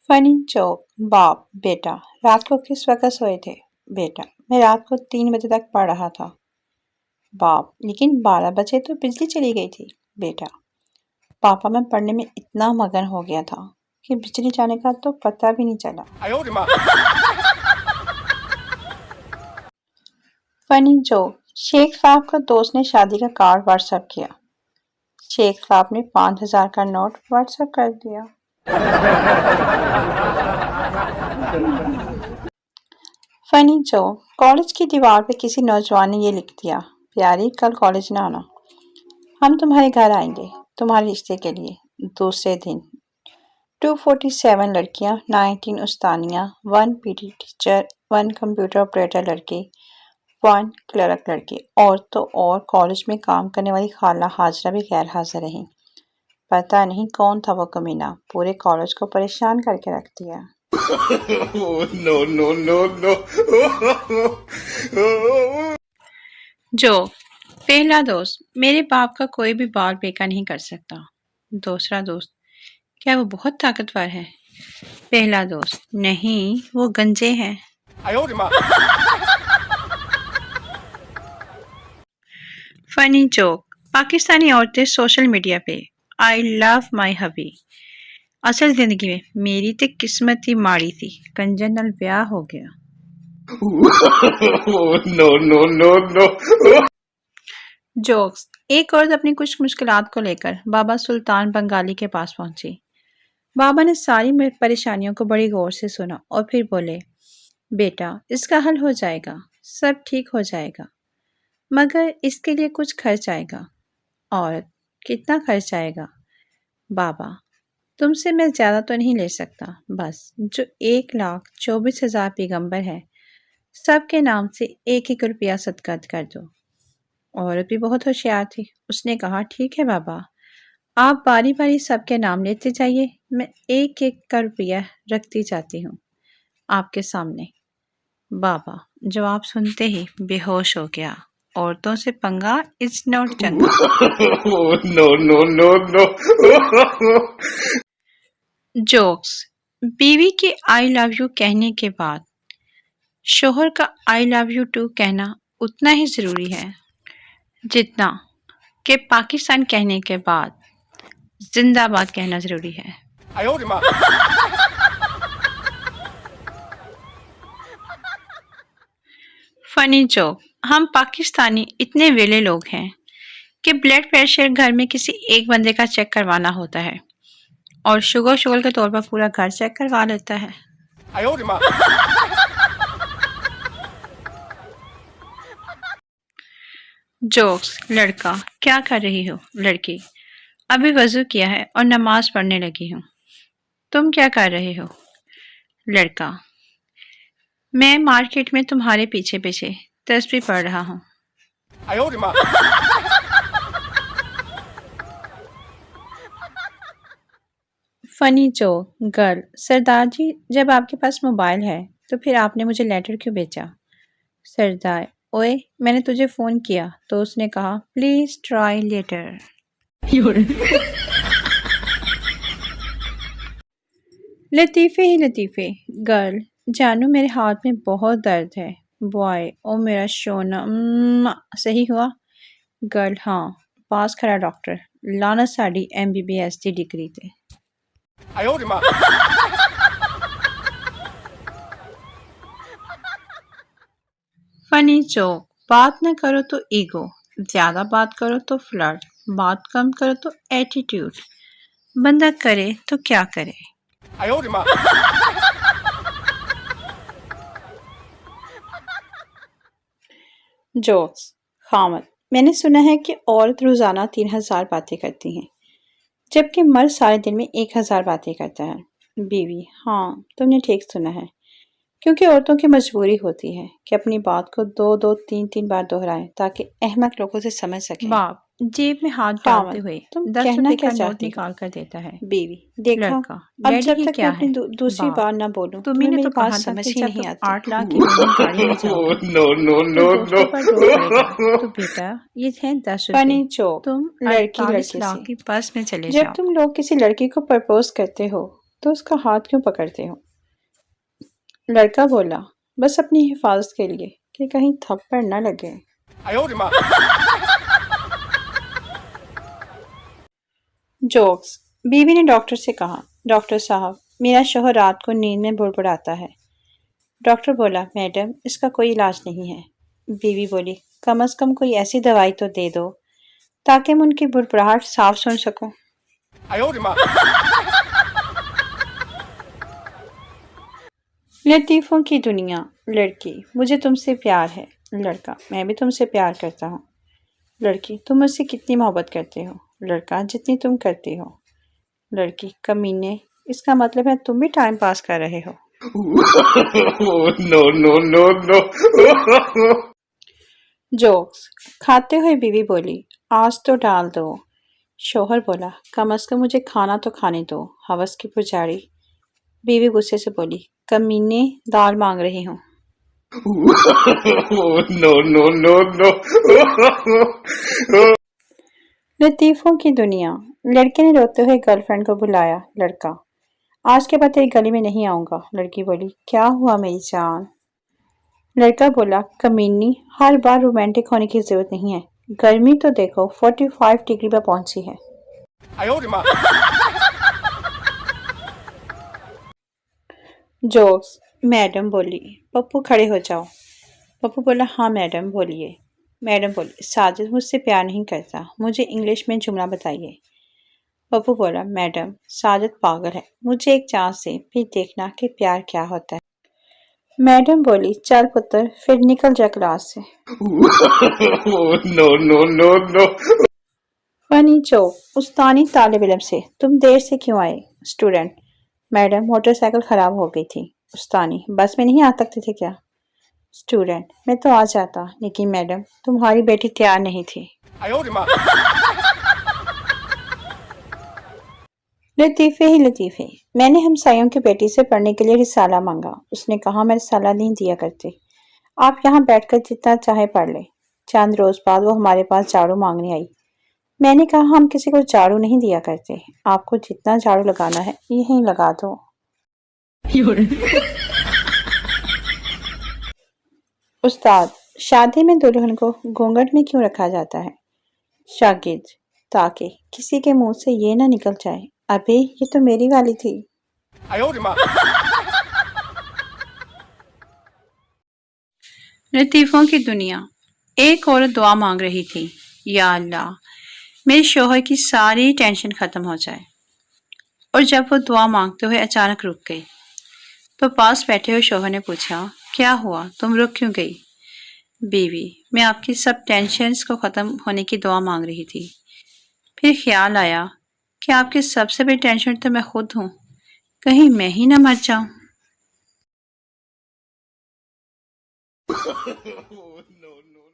Funny joke. बाप, बेटा रात को किस वक्त सोए थे? बेटा, मैं रात को 3 बजे तक पढ़ रहा था। बाप, लेकिन 12 बजे तो बिजली चली गई थी। बेटा, पापा मैं पढ़ने में इतना मगन हो गया था कि बिजली जाने का तो पता भी नहीं चला। Funny joke. शेख साहब का दोस्त ने शादी का कार्ड व्हाट्सएप किया। शेख साहब ने 5000 का नोट व्हाट्सएप कर दिया। Funny joke. कॉलेज की दीवार पे किसी नौजवान ने ये लिख दिया, प्यारी कल कॉलेज ना आना, हम तुम्हारे घर आएंगे तुम्हारे रिश्ते के लिए। दूसरे दिन 247 लड़कियां, 19 उस्तानियां, 1 पीटी टीचर, 1 कंप्यूटर ऑपरेटर लड़की, 1 क्लर्क लड़की, और तो और कॉलेज में काम करने वाली खाला हाजरा भी गैर हाजिर रही। पता नहीं कौन था वो कमीना, पूरे कॉलेज को परेशान करके रख दिया। No, no, no, no. जो पहला दोस्त, मेरे बाप का कोई भी बाल बेका नहीं कर सकता। दूसरा दोस्त, क्या वो बहुत ताकतवर है? पहला दोस्त, नहीं वो गंजे हैं। Funny joke. पाकिस्तानी औरतें सोशल मीडिया पे आई लव माई हबी, असल जिंदगी में मेरी तो किस्मत ही माड़ी थी, कंजर नाल ब्याह हो गया। No, no, no, no. Jokes. एक औरत अपनी कुछ मुश्किलात को लेकर बाबा सुल्तान बंगाली के पास पहुंची। बाबा ने सारी परेशानियों को बड़ी गौर से सुना और फिर बोले, बेटा इसका हल हो जाएगा, सब ठीक हो जाएगा, मगर इसके लिए कुछ खर्च आएगा। औरत, कितना खर्च आएगा? बाबा, तुमसे मैं ज़्यादा तो नहीं ले सकता, बस जो 1,24,000 पैगंबर है सबके नाम से 1-1 रुपया सदका कर दो। औरत भी बहुत होशियार थी, उसने कहा, ठीक है बाबा, आप बारी बारी सबके नाम लेते जाइए, मैं 1-1 का रुपया रखती जाती हूँ आपके सामने। बाबा जवाब सुनते ही बेहोश हो गया। औरतों से पंगा इट्स नॉट चंगा। No, no, no, no. Jokes. बीवी के आई लव यू कहने के बाद शोहर का आई लव यू टू कहना उतना ही ज़रूरी है जितना कि पाकिस्तान कहने के बाद जिंदाबाद कहना ज़रूरी है। Funny joke. हम पाकिस्तानी इतने वेले लोग हैं कि ब्लड प्रेशर घर में किसी एक बंदे का चेक करवाना होता है और शुगर के तौर पर पूरा घर चेक करवा लेता है। जोक्स। लड़का, क्या कर रही हो? लड़की, अभी वज़ू किया है और नमाज पढ़ने लगी हूँ। तुम क्या कर रहे हो? लड़का, मैं मार्केट में तुम्हारे पीछे पीछे तस्बीह पढ़ रहा हूँ। Funny joke. गर्ल, सरदार जी जब आपके पास मोबाइल है तो फिर आपने मुझे लेटर क्यों भेजा? सरदार, ओए मैंने तुझे फ़ोन किया तो उसने कहा प्लीज़ ट्राई लेटर। लतीफ़े ही लतीफ़े। गर्ल, जानू मेरे हाथ में बहुत दर्द है। बॉय, ओ मेरा सोना, सही हुआ? गर्ल, हाँ पास खड़ा डॉक्टर, लाना साड़ी MBBS की डिग्री ते। Funny joke. बात न करो तो ईगो, ज़्यादा बात करो तो फ्लर्ट, बात कम करो तो एटीट्यूड, बंदा करे तो क्या करे। जोक्स। खामद, मैंने सुना है कि औरत रोज़ाना 3000 बातें करती हैं जबकि मर्द सारे दिन में 1000 बातें करता है। बीवी, हाँ तुमने ठीक सुना है, क्योंकि औरतों की मजबूरी होती है कि अपनी बात को 2-2, 3-3 बार दोहराएं ताकि अहमक लोगों से समझ सकें। बाप जेब में हाथ डालते हुए तुम 10 रुपए का नोट निकाल कर देता है। बीवी, देखा, लड़का, अब डैडी जब ये तक क्या मैं अपनी है? दूसरी बाप, बार ना बोलूं तुम्ही ने मेरी तो बात कहा था समझ कि ही जब नहीं तुम आती। 8 लाख की नई गाड़ी में जाओगे No, no, तो no, दोस्तों पर रोक पड़ेगा। तो no. बेटा ये है 10 फनी रुपए, जोक। तुम लड़की 48 लड़के लाख से। की बस में चले जब जाओ। तुम लोग किसी लड़की को प्रपोज करते हो تو اس کا ہاتھ کیوں پکڑتے ہو؟ لڑکا بولا، بس اپنی حفاظت کے لیے کہ کہیں تھپڑ نہ لگے۔ جوکس۔ بیوی نے ڈاکٹر سے کہا، ڈاکٹر صاحب میرا شوہر رات کو نیند میں بڑبڑاتا ہے۔ ڈاکٹر بولا، میڈم اس کا کوئی علاج نہیں ہے۔ بیوی بولی، کم از کم کوئی ایسی دوائی تو دے دو تاکہ میں ان کی بڑبڑاہٹ صاف سن سکوں۔ لطیفوں کی دنیا۔ لڑکی، مجھے تم سے پیار ہے۔ لڑکا، میں بھی تم سے پیار کرتا ہوں۔ لڑکی، تم مجھ سے کتنی محبت کرتے ہو؟ لڑکا، جتنی تم کرتی ہو۔ لڑکی، کمینے، اس کا مطلب ہے تم بھی ٹائم پاس کر رہے ہو۔ No, no, no, no. Jokes. کھاتے ہوئے بیوی بولی، آج تو ڈال دو۔ شوہر بولا، کم از کم مجھے کھانا تو کھانے دو، ہوس کی پجاری۔ بیوی غصے سے بولی، کمینے، دال مانگ رہی ہوں۔ No, no, no, no. لطیفوں کی دنیا۔ لڑکے نے روتے ہوئے گرل فرینڈ کو بلایا۔ لڑکا، آج کے بعد تیری گلی میں نہیں آؤں گا۔ لڑکی بولی، کیا ہوا میری جان؟ لڑکا بولا، کمینی، ہر بار رومانٹک ہونے کی ضرورت نہیں ہے، گرمی تو دیکھو 45 ڈگری پہ پہنچی ہے۔ جوکس۔ میڈم بولی، پپو کھڑے ہو جاؤ۔ پپو بولا، ہاں میڈم بولیے۔ میڈم بولی، ساجد مجھ سے پیار نہیں کرتا، مجھے انگلش میں جملہ بتائیے۔ پپو بولا، میڈم ساجد پاگل ہے، مجھے ایک چانس دے، پھر دیکھنا کہ پیار کیا ہوتا ہے۔ میڈم بولی، چل پتر پھر نکل جا کلاس سے۔ No, no, no, no. فنی جوک۔ استانی طالب علم سے، تم دیر سے کیوں آئے؟ اسٹوڈنٹ، میڈم موٹر سائیکل خراب ہو گئی تھی۔ استانی، بس میں نہیں آ سکتے تھے کیا؟ اسٹوڈنٹ، میں تو آ جاتا لیکن میڈم تمہاری بیٹی تیار نہیں تھی۔ لطیفے ہی لطیفے۔ میں نے ہمسایوں کی بیٹی سے پڑھنے کے لیے رسالہ مانگا، اس نے کہا میں رسالہ نہیں دیا کرتی، آپ یہاں بیٹھ کر جتنا چاہے پڑھ لیں۔ چند روز بعد وہ ہمارے پاس جھاڑو مانگنے آئی، میں نے کہا ہم کسی کو جھاڑو نہیں دیا کرتے، آپ کو جتنا جھاڑو لگانا ہے یہیں لگا دو۔ استاد، شادی میں دلہن کو گھونگھٹ میں کیوں رکھا جاتا ہے؟ شاگرد، تاکہ کسی کے منہ سے یہ نہ نکل جائے، ابے یہ تو میری والی تھی۔ لطیفوں کی دنیا۔ ایک عورت دعا مانگ رہی تھی، یا اللہ میرے شوہر کی ساری ٹینشن ختم ہو جائے، اور جب وہ دعا مانگتے ہوئے اچانک رک گئی تو پاس بیٹھے ہوئے شوہر نے پوچھا، کیا ہوا، تم رک کیوں گئی؟ بیوی، میں آپ کی سب ٹینشنز کو ختم ہونے کی دعا مانگ رہی تھی، پھر خیال آیا کہ آپ کی سب سے بڑی ٹینشن تو میں خود ہوں، کہیں میں ہی نہ مر جاؤں۔ No, no.